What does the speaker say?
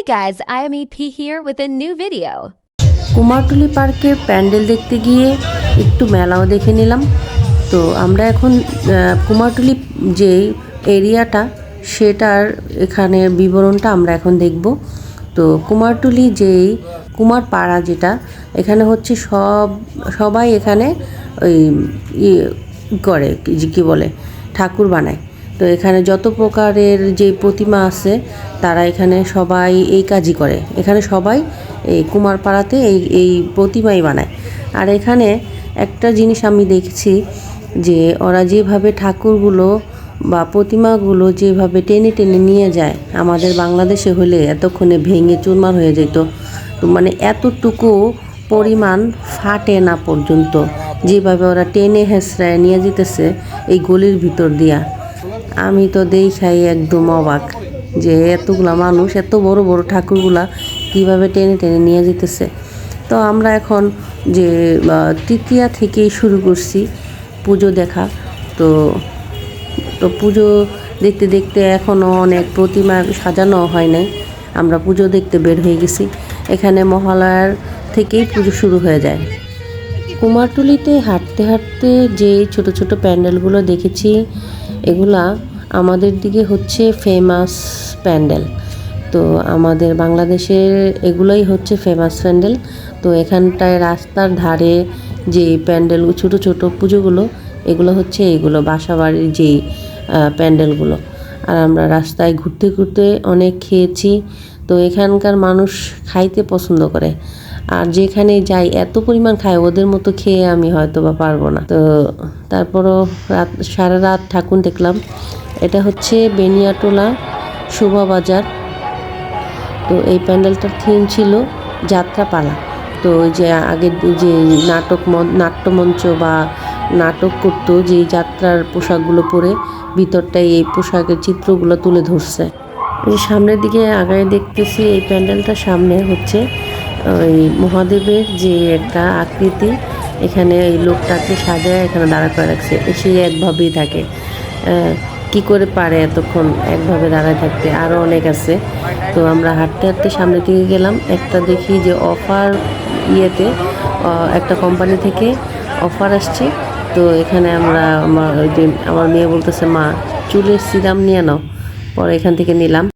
guys, I am EP here with a new video. Kumartuli পার্কের প্যান্ডেল দেখতে গিয়ে একটু মেলাও দেখে নিলাম। তো আমরা এখন কুমারটুলি যে এরিয়াটা সেটার এখানে বিবরণটা আমরা এখন দেখব। তো কুমারটুলি যেই কুমারপাড়া যেটা এখানে হচ্ছে সবাই এখানে ওই করে কি বলে ঠাকুর বানায়। তো এখানে যত প্রকারের যে প্রতিমা আছে তারা এখানে সবাই এই কাজই করে। এখানে সবাই এই কুমারপাড়াতে এই প্রতিমাই বানায়। আর এখানে একটা জিনিস আমি দেখছি যে ওরা যেভাবে ঠাকুরগুলো বা প্রতিমাগুলো যেভাবে টেনে টেনে নিয়ে যায়, আমাদের বাংলাদেশে হলে এতক্ষণে ভেঙে চুরমার হয়ে যেত। তো মানে এতটুকু পরিমাণ ফাটে না পর্যন্ত, যেভাবে ওরা টেনে হেঁচড়ায় নিয়ে যেতেছে এই গলির ভিতর দিয়া। আমি তো দেখাই একদম অবাক যে এতগুলা মানুষ এত বড় বড় ঠাকুরগুলা কিভাবে টেনে টেনে নিয়ে যেতেছে। তো আমরা এখন যে তৃতীয়া থেকেই শুরু করছি পুজো দেখা। তো পুজো দেখতে দেখতে এখনও অনেক প্রতিমা সাজানো হয় নাই। আমরা পুজো দেখতে বের হয়ে গেছি। এখানে মহালয়ার থেকেই পুজো শুরু হয়ে যায়। কুমারটুলিতে হাঁটতে হাঁটতে যে ছোট ছোট প্যান্ডেলগুলো দেখেছি, এগুলা আমাদের দিকে হচ্ছে ফেমাস প্যান্ডেল। তো আমাদের বাংলাদেশের এগুলোই হচ্ছে ফেমাস প্যান্ডেল। তো এখানটায় রাস্তার ধারে যে প্যান্ডেল ছোট ছোট পুজোগুলো, এগুলো হচ্ছে এইগুলো বাসাবাড়ির যেই প্যান্ডেলগুলো। আর আমরা রাস্তায় ঘুরতে ঘুরতে অনেক খেয়েছি। তো এখানকার মানুষ খাইতে পছন্দ করে, আর যেখানে যাই এত পরিমাণ খায়, ওদের মতো খেয়ে আমি হয়তো বা পারবো না। তো তারপরও সারা রাত ঠাকুর দেখলাম। এটা হচ্ছে বেনিয়াটোলা শোভাবাজার। তো এই প্যান্ডেলটার থিম ছিল যাত্রাপালা। তো ওই যে আগে যে নাট্যমঞ্চ বা নাটক করতো, যে যাত্রার পোশাকগুলো পরে ভিতরটাই এই পোশাকের চিত্রগুলো তুলে ধরছে। সামনের দিকে আগায় দেখতেছি এই প্যান্ডেলটার সামনে হচ্ছে ওই মহাদেবের যে একটা আকৃতি, এখানে এই লোকটাকে সাজায় এখানে দাঁড়া করে রাখছে। সে একভাবেই থাকে, কি করে পারে এতক্ষণ একভাবে দাঁড়ায় থাকতে। আরও অনেক আছে। তো আমরা হাঁটতে হাঁটতে সামনের দিকে গেলাম। একটা দেখি যে অফার ইয়েতে একটা কোম্পানি থেকে অফার আসছে। তো এখানে আমার মেয়ে বলতেছে, মা চুলের সিরাম নিয়ে নাও। পরে এখান থেকে নিলাম।